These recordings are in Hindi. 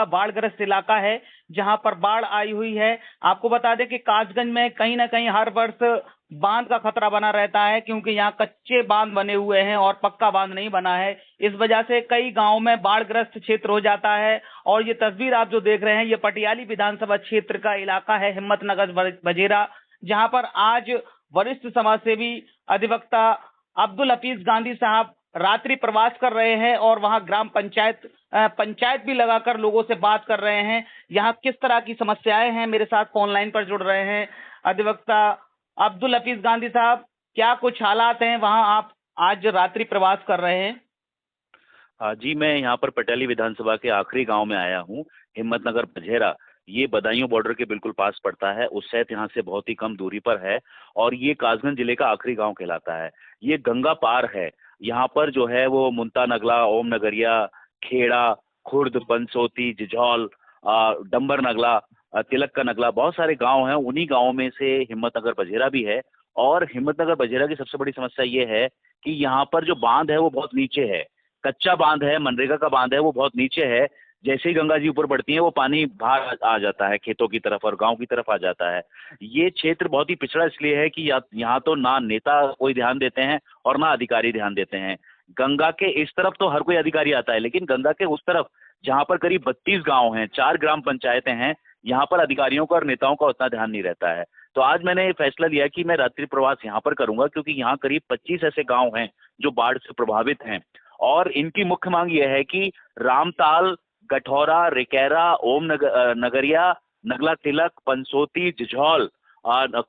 का बाढ़ग्रस्त इलाका है, जहां पर बाढ़ आई हुई है। आपको बता दें कि कासगंज में कहीं न कहीं हर वर्ष बांध का खतरा बना रहता है, क्योंकि यहाँ कच्चे बांध बने हुए हैं और पक्का बांध नहीं बना है। इस वजह से कई गांवों में बाढ़ग्रस्त क्षेत्र हो जाता है। और ये तस्वीर आप जो देख रहे हैं, ये पटियाली विधानसभा क्षेत्र का इलाका है, हिम्मतनगर बजेरा, जहां पर आज वरिष्ठ समाजसेवी अधिवक्ता अब्दुल हफीज गांधी साहब रात्रि प्रवास कर रहे हैं और वहां ग्राम पंचायत भी लगाकर लोगों से बात कर रहे हैं। यहाँ किस तरह की समस्याएं हैं, मेरे साथ फोन लाइन पर जुड़ रहे हैं अधिवक्ता अब्दुल हफीज गांधी साहब। क्या कुछ हालात हैं वहां, आप आज रात्रि प्रवास कर रहे हैं? हाँ जी, मैं यहाँ पर पटियाली विधानसभा के आखिरी गांव में आया हूँ, हिम्मतनगर बझेरा। ये बदायूं बॉर्डर के बिल्कुल पास पड़ता है। उस्सैद यहाँ से बहुत ही कम दूरी पर है और ये कासगंज जिले का आखिरी गांव कहलाता है। ये गंगा पार है। यहाँ पर जो है वो मुंता नगला, ओम नगरिया, खेड़ा, खुर्द, पंसोती, जिझौल, डंबर नगला, तिलक का नगला, बहुत सारे गांव हैं। उन्हीं गांवों में से हिम्मतनगर बझेरा भी है। और हिम्मतनगर बझेरा की सबसे बड़ी समस्या ये है कि यहाँ पर जो बांध है वो बहुत नीचे है। कच्चा बांध है, मनरेगा का बांध है, वो बहुत नीचे है। जैसे ही गंगा जी ऊपर बढ़ती है वो पानी बाहर आ जाता है खेतों की तरफ और गांव की तरफ आ जाता है। ये क्षेत्र बहुत ही पिछड़ा इसलिए है कि यहाँ तो ना नेता कोई ध्यान देते हैं और ना अधिकारी ध्यान देते हैं। गंगा के इस तरफ तो हर कोई अधिकारी आता है, लेकिन गंगा के उस तरफ जहाँ पर करीब 32 गांव हैं, 4 ग्राम पंचायतें हैं, यहाँ पर अधिकारियों का और नेताओं का उतना ध्यान नहीं रहता है। तो आज मैंने ये फैसला लिया कि मैं रात्रि प्रवास यहाँ पर करूंगा, क्योंकि यहाँ करीब 25 ऐसे गांव हैं जो बाढ़ से प्रभावित हैं। और इनकी मुख्य मांग यह है कि रामताल, गठौरा, रिकैरा, नगरिया, नगला तिलक, पंसोती, जिझौल,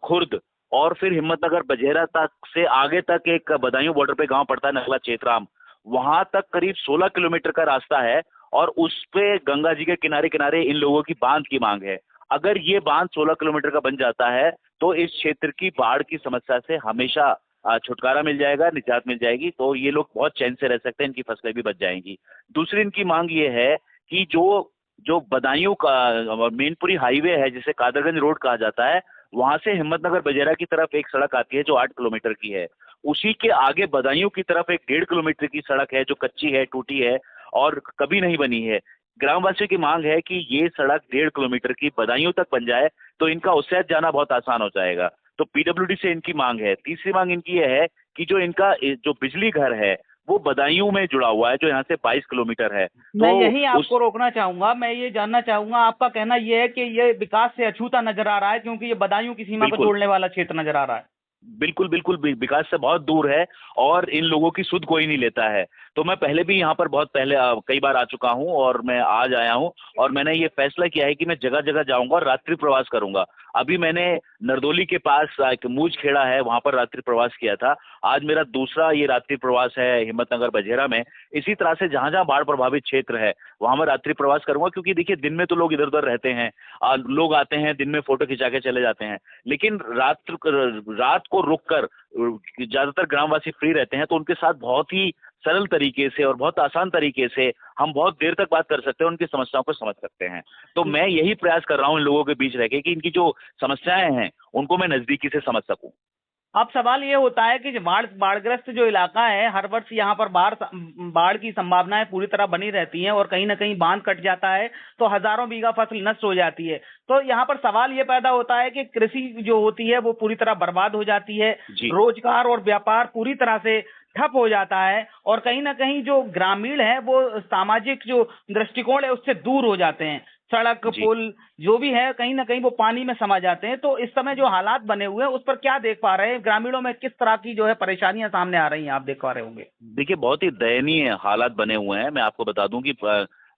खुर्द और फिर हिम्मतनगर बझेरा तक से आगे तक एक बदायूं बॉर्डर पे गांव पड़ता है नगला चेतराम, वहां तक करीब 16 किलोमीटर का रास्ता है। और उस पे गंगा जी के किनारे किनारे इन लोगों की बांध की मांग है। अगर ये बांध 16 किलोमीटर का बन जाता है तो इस क्षेत्र की बाढ़ की समस्या से हमेशा छुटकारा मिल जाएगा, निजात मिल जाएगी। तो ये लोग बहुत चैन से रह सकते हैं, इनकी फसलें भी बच जाएंगी। दूसरी इनकी मांग ये है कि जो जो बदायूं का मेनपुरी हाईवे है, जिसे कादरगंज रोड कहा जाता है, वहां से हिम्मतनगर बजेरा की तरफ एक सड़क आती है जो 8 किलोमीटर की है। उसी के आगे बदायूं की तरफ एक 1.5 किलोमीटर की सड़क है जो कच्ची है, टूटी है और कभी नहीं बनी है। ग्रामवासियों की मांग है कि ये सड़क 1.5 किलोमीटर की बदायूं तक बन जाए तो इनका उस्सैद जाना बहुत आसान हो जाएगा। तो पीडब्ल्यूडी से इनकी मांग है। तीसरी मांग इनकी यह है कि जो इनका जो बिजली घर है वो बदायूं में जुड़ा हुआ है, जो यहाँ से 22 किलोमीटर है। मैं तो यही आपको रोकना चाहूंगा। मैं ये जानना चाहूंगा, आपका कहना ये है कि ये विकास से अछूता नजर आ रहा है, क्योंकि ये बदायूं की सीमा को बिल्कुल जोड़ने वाला क्षेत्र नजर आ रहा है। बिल्कुल बिल्कुल विकास से बहुत दूर है और इन लोगों की सुध कोई नहीं लेता है। तो मैं पहले भी यहाँ पर बहुत पहले कई बार आ चुका हूँ और मैं आज आया हूँ और मैंने ये फैसला किया है कि मैं जगह जगह जाऊंगा और रात्रि प्रवास करूंगा। अभी मैंने नरदोली के पास एक मूज खेड़ा है, वहां पर रात्रि प्रवास किया था। आज मेरा दूसरा ये रात्रि प्रवास है हिम्मतनगर बझेरा में। इसी तरह से जहां जहां बाढ़ प्रभावित क्षेत्र है वहां मैं रात्रि प्रवास करूंगा, क्योंकि देखिए दिन में तो लोग इधर उधर रहते हैं, लोग आते हैं दिन में फोटो खिंचा के चले जाते हैं, लेकिन रात को रुक कर ज्यादातर ग्रामवासी फ्री रहते हैं। तो उनके साथ बहुत ही सरल तरीके से और बहुत आसान तरीके से हम बहुत देर तक बात कर सकते हैं, उनकी समस्याओं को समझ सकते हैं। तो मैं यही प्रयास कर रहा हूं इन लोगों के बीच रह के कि इनकी जो समस्याएं हैं उनको मैं नजदीकी से समझ सकूं। अब सवाल ये होता है कि जो बाढ़ग्रस्त जो इलाका है, हर वर्ष यहाँ पर बाढ़ की संभावनाएं पूरी तरह बनी रहती हैं और कहीं ना कहीं बांध कट जाता है तो हजारों बीघा फसल नष्ट हो जाती है। तो यहाँ पर सवाल ये पैदा होता है कि कृषि जो होती है वो पूरी तरह बर्बाद हो जाती है, रोजगार और व्यापार पूरी तरह से ठप हो जाता है और कहीं ना कहीं जो ग्रामीण है वो सामाजिक जो दृष्टिकोण है उससे दूर हो जाते हैं। सड़क, पुल जो भी है कहीं ना कहीं वो पानी में समा जाते हैं। तो इस समय जो हालात बने हुए हैं उस पर क्या देख पा रहे हैं, ग्रामीणों में किस तरह की जो है परेशानियां सामने आ रही हैं, आप देख पा रहे होंगे? देखिए बहुत ही दयनीय हालात बने हुए हैं। मैं आपको बता दूं कि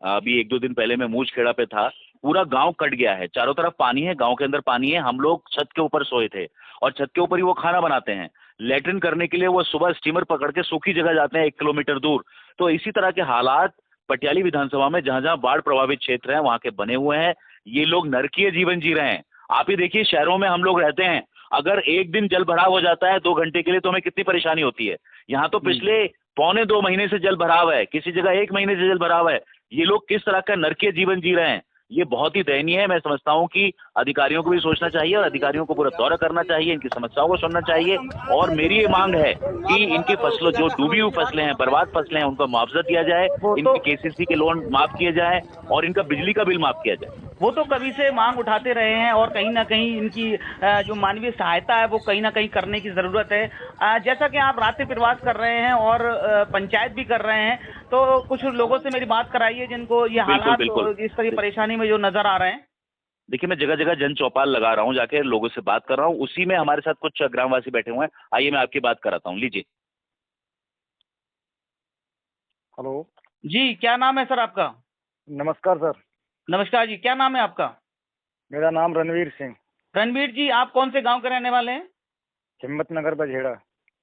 अभी 1-2 दिन पहले मैं मूज खेड़ा पे था। पूरा गांव कट गया है, चारों तरफ पानी है, गांव के अंदर पानी है। हम लोग छत के ऊपर सोए थे और छत के ऊपर ही वो खाना बनाते हैं। लेटरिन करने के लिए वो सुबह स्टीमर पकड़ के सूखी जगह जाते हैं 1 किलोमीटर दूर। तो इसी तरह के हालात पटियाली विधानसभा में जहां जहां बाढ़ प्रभावित क्षेत्र हैं वहां के बने हुए हैं। ये लोग नरकीय जीवन जी रहे हैं। आप ही देखिए शहरों में हम लोग रहते हैं, अगर एक दिन जल भराव हो जाता है 2 घंटे के लिए तो हमें कितनी परेशानी होती है। यहाँ तो पिछले 1.25 महीने से जल भराव है, किसी जगह 1 महीने से जल भराव है। ये लोग किस तरह का नरकीय जीवन जी रहे हैं। ये बहुत ही दयनीय है। मैं समझता हूँ कि अधिकारियों को भी सोचना चाहिए और अधिकारियों को पूरा दौरा करना चाहिए, इनकी समस्याओं को सुनना चाहिए। और मेरी ये मांग है कि इनकी फसलों, जो डूबी हुई फसलें हैं, बर्बाद फसलें हैं, उनको मुआवजा दिया जाए, वो तो इनके केसीसी के लोन माफ किए जाए और इनका बिजली का बिल माफ किया जाए। वो तो कभी से मांग उठाते रहे हैं और कहीं ना कहीं इनकी जो मानवीय सहायता है वो कहीं ना कहीं करने की जरूरत है। जैसा कि आप रात्रि प्रवास कर रहे हैं और पंचायत भी कर रहे हैं, तो कुछ लोगों से मेरी बात कराइए जिनको ये बिल्कुल, हालात बिल्कुल। इस तरह परेशानी में जो नजर आ रहे हैं। देखिए, मैं जगह जगह जन चौपाल लगा रहा हूँ, जाके लोगों से बात कर रहा हूँ। उसी में हमारे साथ कुछ ग्रामवासी बैठे हुए हैं। आइए मैं आपकी बात कराता हूँ, लीजिए। हेलो। जी, क्या नाम है सर आपका? नमस्कार सर। नमस्कार जी, क्या नाम है आपका? मेरा नाम रणवीर सिंह, रणवीर जी, आप कौन से गांव के रहने वाले हैं? हिम्मतनगर बझेड़ा।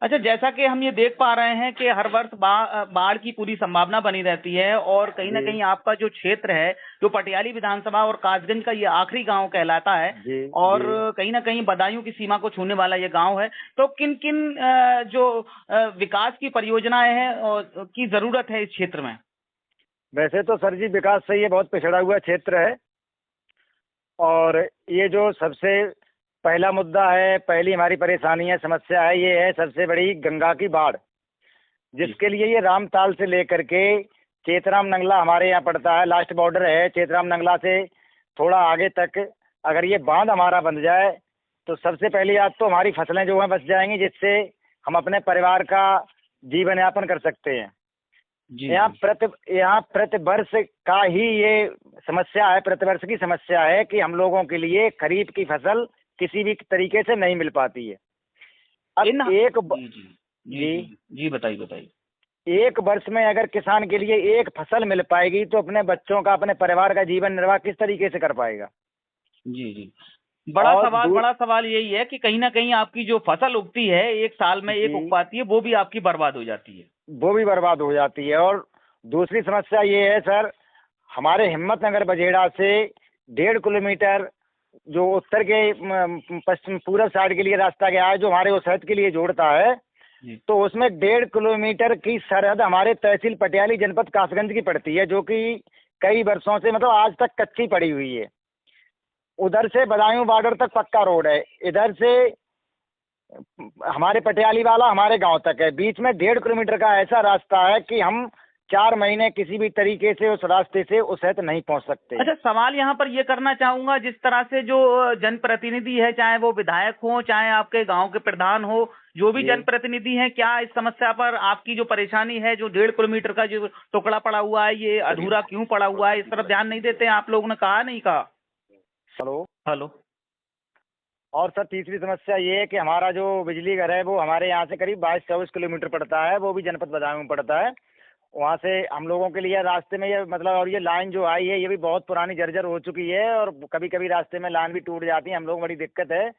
अच्छा, जैसा कि हम ये देख पा रहे हैं कि हर वर्ष बाढ़ की पूरी संभावना बनी रहती है और कहीं ना जी कहीं आपका जो क्षेत्र है, जो पटियाली विधानसभा और कासगंज का ये आखिरी गांव कहलाता है जी और जी। कहीं ना कहीं बदायूं की सीमा को छूने वाला ये गांव है। तो किन किन जो विकास की परियोजनाएं हैं की जरूरत है इस क्षेत्र में? वैसे तो सर जी विकास से ये बहुत पिछड़ा हुआ क्षेत्र है और ये जो सबसे पहला मुद्दा है, पहली हमारी परेशानी है, समस्या है, ये है सबसे बड़ी गंगा की बाढ़, जिसके लिए ये रामताल से लेकर के चेतराम नंगला हमारे यहाँ पड़ता है, लास्ट बॉर्डर है। चेतराम नंगला से थोड़ा आगे तक अगर ये बांध हमारा बन जाए तो सबसे पहली बात तो हमारी फसलें जो हैं बच जाएंगी, जिससे हम अपने परिवार का जीवन यापन कर सकते हैं। जी यहाँ प्रति वर्ष का ही ये समस्या है, प्रतिवर्ष की समस्या है कि हम लोगों के लिए खरीफ की फसल किसी भी तरीके से नहीं मिल पाती है। अब इन एक जी जी जी जी जी जी बताइए बताइए। एक वर्ष में अगर किसान के लिए एक फसल मिल पाएगी तो अपने बच्चों का, अपने परिवार का जीवन निर्वाह किस तरीके से कर पाएगा। जी जी और बड़ा सवाल यही है कि कहीं ना कहीं आपकी जो फसल उगती है, एक साल में एक उग जी पाती है, वो भी आपकी बर्बाद हो जाती है। वो भी बर्बाद हो जाती है। और दूसरी समस्या ये है सर, हमारे हिम्मतनगर बझेड़ा से 1.5 किलोमीटर जो उत्तर के पश्चिम पूर्व साइड के लिए रास्ता गया है, जो हमारे उस शहर के लिए जोड़ता है, जी तो उसमें 1.5 किलोमीटर की सरहद हमारे तहसील पटियाली जनपद कासगंज की पड़ती है, जो कि कई वर्षों से मतलब आज तक कच्ची पड़ी हुई है। उधर से बदायूं बॉर्डर तक पक्का रोड है, इधर से हमारे पटियाली वाला हमारे गांव तक है। बीच में 1.5 किलोमीटर का ऐसा रास्ता है कि हम 4 महीने किसी भी तरीके से उस रास्ते से उस शहर नहीं पहुंच सकते। अच्छा, सवाल यहाँ पर ये करना चाहूंगा, जिस तरह से जो जनप्रतिनिधि है, चाहे वो विधायक हो, चाहे आपके गांव के प्रधान हो, जो भी जी जनप्रतिनिधि हैं, क्या इस समस्या पर आपकी जो परेशानी है, जो 1.5 किलोमीटर का जो टुकड़ा पड़ा हुआ है, ये अधूरा क्यों पड़ा हुआ है, इस तरफ ध्यान नहीं देते हैं? आप लोगों ने कहा नहीं कहा? हेलो। हेलो। और सर तीसरी समस्या ये है कि हमारा जो बिजली घर है वो हमारे यहाँ से करीब 22-24 किलोमीटर पड़ता है, वो भी जनपद बदायूं में पड़ता है। वहाँ से हम लोगों के लिए रास्ते में ये मतलब, और ये लाइन जो आई है ये भी बहुत पुरानी जर्जर हो चुकी है और कभी कभी रास्ते में लाइन भी टूट जाती है, हम लोगों को बड़ी दिक्कत है।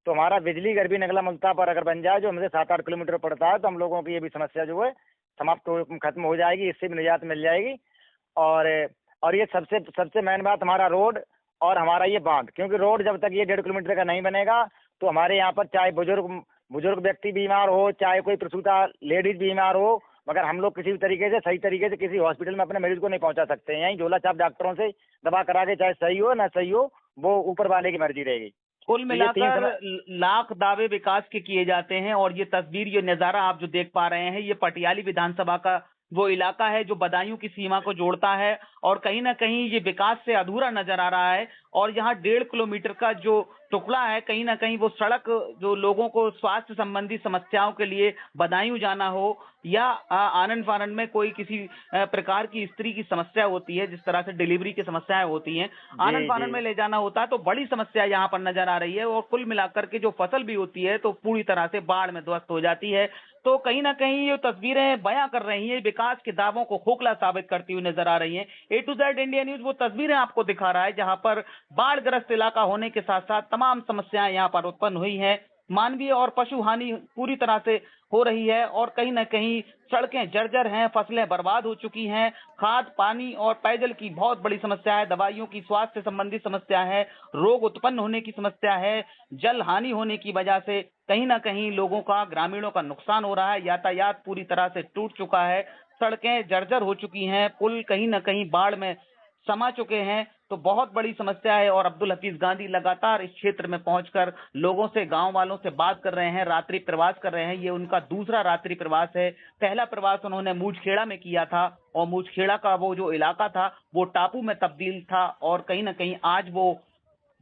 तो हमारा बिजली घर भी नगला मुल्ता पर अगर बन जाए, जो हमसे 7-8 किलोमीटर पड़ता है, तो हम लोगों की ये भी समस्या जो है समाप्त खत्म हो जाएगी, इससे भी निजात मिल जाएगी। और और ये सबसे सबसे मेन बात हमारा रोड और हमारा ये बांध, क्योंकि रोड जब तक ये 1.5 किलोमीटर का नहीं बनेगा तो हमारे यहाँ पर चाहे बुजुर्ग बुजुर्ग व्यक्ति बीमार हो, चाहे कोई प्रसूता लेडीज बीमार हो, मगर हम लोग किसी भी तरीके से सही तरीके से किसी हॉस्पिटल में अपने मरीज को नहीं पहुंचा सकते हैं। यहीं झोला छाप डॉक्टरों से दवा करा के, चाहे सही हो ना सही हो, वो ऊपर वाले की मर्जी रहेगी। कुल तो ये मिलाकर लाख दावे विकास के किए जाते हैं और ये तस्वीर, ये नजारा आप जो देख पा रहे हैं, ये पटियाली विधानसभा का वो इलाका है जो बदायूं की सीमा को जोड़ता है और कहीं ना कहीं ये विकास से अधूरा नजर आ रहा है। और यहाँ 1.5 किलोमीटर का जो टुकड़ा है, कहीं ना कहीं वो सड़क जो लोगों को स्वास्थ्य संबंधी समस्याओं के लिए बदायूं जाना हो या आनन फानन में कोई किसी प्रकार की स्त्री की समस्या होती है, जिस तरह से डिलीवरी की समस्याएं होती हैं, आनन फानन में ले जाना होता है, तो बड़ी समस्या यहाँ पर नजर आ रही है। और कुल मिलाकर के जो फसल भी होती है तो पूरी तरह से बाढ़ में ध्वस्त हो जाती है। तो कहीं ना कहीं ये तस्वीरें बयां कर रही हैं, विकास के दावों को खोखला साबित करती हुई नजर आ रही हैं। A to Z India news वो तस्वीरें आपको दिखा रहा है जहां पर बाढ़ग्रस्त इलाका होने के साथ साथ तमाम समस्याएं यहां पर उत्पन्न हुई हैं। मानवीय और पशु हानि पूरी तरह से हो रही है और कहीं ना कहीं सड़कें जर्जर हैं, फसलें बर्बाद हो चुकी हैं, खाद पानी और पेयजल की बहुत बड़ी समस्या है, दवाइयों की स्वास्थ्य संबंधी समस्या है, रोग उत्पन्न होने की समस्या है, जल हानि होने की वजह से कहीं ना कहीं लोगों का, ग्रामीणों का नुकसान हो रहा है, यातायात पूरी तरह से टूट चुका है, सड़कें जर्जर हो चुकी हैं, पुल कहीं ना कहीं बाढ़ में समा चुके हैं, तो बहुत बड़ी समस्या है। और अब्दुल हफीज गांधी लगातार इस क्षेत्र में पहुंचकर लोगों से, गांव वालों से बात कर रहे हैं, रात्रि प्रवास कर रहे हैं। ये उनका दूसरा रात्रि प्रवास है। पहला प्रवास उन्होंने मूछखेड़ा में किया था और मूछखेड़ा का वो जो इलाका था वो टापू में तब्दील था, और कहीं ना कहीं आज वो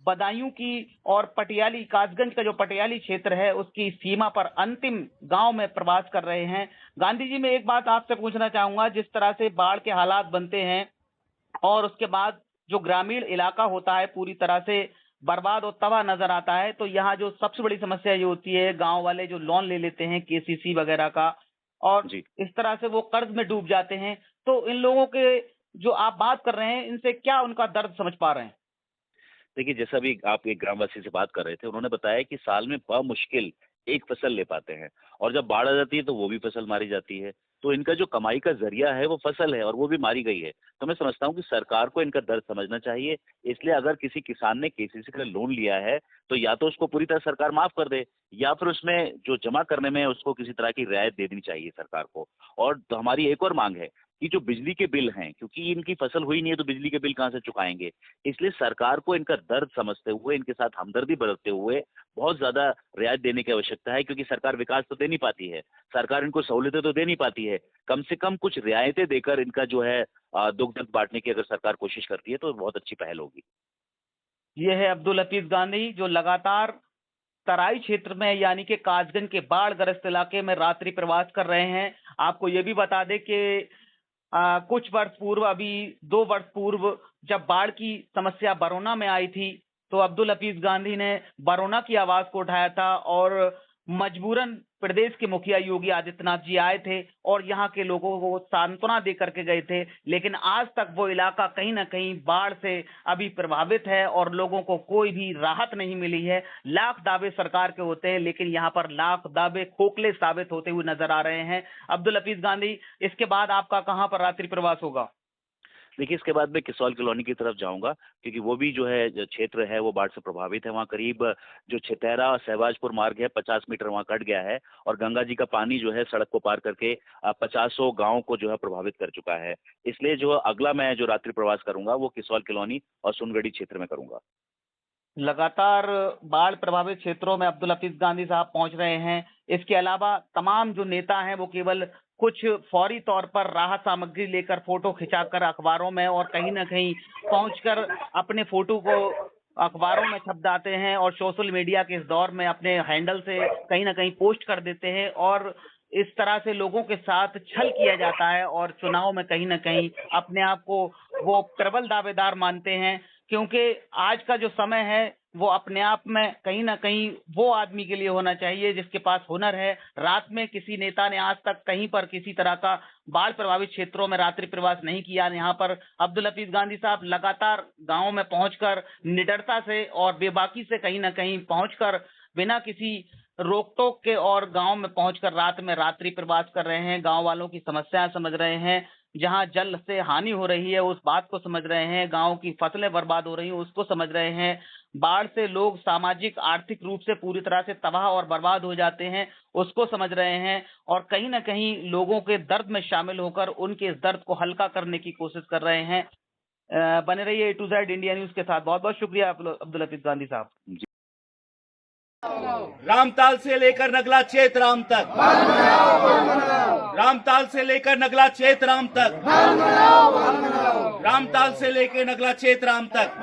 बदायूं की और पटियाली, कासगंज का जो पटियाली क्षेत्र है उसकी सीमा पर अंतिम गांव में प्रवास कर रहे हैं। गांधी जी, मैं एक बात आपसे पूछना चाहूंगा, जिस तरह से बाढ़ के हालात बनते हैं और उसके बाद जो ग्रामीण इलाका होता है पूरी तरह से बर्बाद और तबाह नजर आता है, तो यहाँ जो सबसे बड़ी समस्या ये होती है, गांव वाले जो लोन ले लेते हैं केसीसी वगैरह का, और जी इस तरह से वो कर्ज में डूब जाते हैं। तो इन लोगों के जो आप बात कर रहे हैं, इनसे क्या उनका दर्द समझ पा रहे हैं? देखिए, जैसा भी आप एक ग्रामवासी से बात कर रहे थे, उन्होंने बताया कि साल में बमुश्किल एक फसल ले पाते हैं, और जब बाढ़ आ जाती है तो वो भी फसल मारी जाती है। तो इनका जो कमाई का जरिया है वो फसल है, और वो भी मारी गई है। तो मैं समझता हूँ कि सरकार को इनका दर्द समझना चाहिए। इसलिए अगर किसी किसान ने केसीसी का लोन लिया है तो या तो उसको पूरी तरह सरकार माफ कर दे, या फिर उसमें जो जमा करने में उसको किसी तरह की रियायत दे देनी चाहिए सरकार को। और तो हमारी एक और मांग है कि जो बिजली के बिल हैं, क्योंकि इनकी फसल हुई नहीं है तो बिजली के बिल कहाँ से चुकाएंगे, इसलिए सरकार को इनका दर्द समझते हुए, इनके साथ हमदर्दी बरतते हुए बहुत ज्यादा रियायत देने की आवश्यकता है। क्योंकि सरकार विकास तो दे नहीं पाती है, सरकार इनको सहूलियतें तो दे नहीं पाती है। कम से कम कुछ रियायतें देकर इनका जो है दुख दर्द बांटने की अगर सरकार कोशिश करती है तो बहुत अच्छी पहल होगी। ये है अब्दुल हफीज गांधी, जो लगातार तराई क्षेत्र में यानी कि कासगंज के बाढ़ ग्रस्त इलाके में रात्रि प्रवास कर रहे हैं। आपको ये भी बता दें कि कुछ वर्ष पूर्व, अभी 2 वर्ष पूर्व, जब बाढ़ की समस्या बरौना में आई थी, तो अब्दुल हफीज गांधी ने बरौना की आवाज को उठाया था और मजबूरन प्रदेश के मुखिया योगी आदित्यनाथ जी आए थे और यहाँ के लोगों को सांत्वना दे करके गए थे। लेकिन आज तक वो इलाका कहीं ना कहीं बाढ़ से अभी प्रभावित है और लोगों को कोई भी राहत नहीं मिली है। लाख दावे सरकार के होते हैं, लेकिन यहाँ पर लाख दावे खोखले साबित होते हुए नजर आ रहे हैं। अब्दुल हफीज गांधी, इसके बाद आपका कहाँ पर रात्रि प्रवास होगा? देखिए, इसके बाद मैं किसौल कॉलोनी की तरफ जाऊंगा, क्योंकि वो भी जो है जो क्षेत्र है वो बाढ़ से प्रभावित है। वहाँ करीब जो छितैरा और सहवाजपुर मार्ग है 50 मीटर वहाँ कट गया है, और गंगा जी का पानी जो है सड़क को पार करके 50 गाँव को जो है प्रभावित कर चुका है। इसलिए जो अगला मैं जो रात्रि प्रवास करूंगा वो किसौल कॉलोनी और सुनगढ़ी क्षेत्र में करूंगा। लगातार बाढ़ प्रभावित क्षेत्रों में अब्दुल हफीज गांधी साहब पहुंच रहे हैं। इसके अलावा तमाम जो नेता हैं वो केवल कुछ फौरी तौर पर राहत सामग्री लेकर फोटो खिंचाकर अखबारों में और कहीं ना कहीं पहुंचकर अपने फोटो को अखबारों में छपवाते हैं और सोशल मीडिया के इस दौर में अपने हैंडल से कहीं ना कहीं पोस्ट कर देते हैं, और इस तरह से लोगों के साथ छल किया जाता है और चुनाव में कहीं ना कहीं अपने आप को वो प्रबल दावेदार मानते हैं। क्योंकि आज का जो समय है वो अपने आप में कहीं ना कहीं वो आदमी के लिए होना चाहिए जिसके पास हुनर है। रात में किसी नेता ने आज तक कहीं पर किसी तरह का बाढ़ प्रभावित क्षेत्रों में रात्रि प्रवास नहीं किया। यहाँ पर अब्दुल हफीज गांधी साहब लगातार गांव में पहुंचकर निडरता से और बेबाकी से कहीं ना कहीं पहुंचकर बिना किसी रोक टोक के और गांव में पहुंचकर रात में रात्रि प्रवास कर रहे हैं। गांव वालों की समस्याएं समझ रहे हैं, जहां जल से हानि हो रही है उस बात को समझ रहे हैं, गांव की फसलें बर्बाद हो रही हैं उसको समझ रहे हैं, बाढ़ से लोग सामाजिक आर्थिक रूप से पूरी तरह से तबाह और बर्बाद हो जाते हैं उसको समझ रहे हैं, और कहीं ना कहीं लोगों के दर्द में शामिल होकर उनके इस दर्द को हल्का करने की कोशिश कर रहे हैं। बने रहिए A to Z India news के साथ। बहुत बहुत शुक्रिया अब्दुल हफीज गांधी साहब। रामताल से लेकर नगला चेतराम तक, रामताल से लेकर नगला चेतराम तक, रामताल से लेकर नगला चेतराम तक।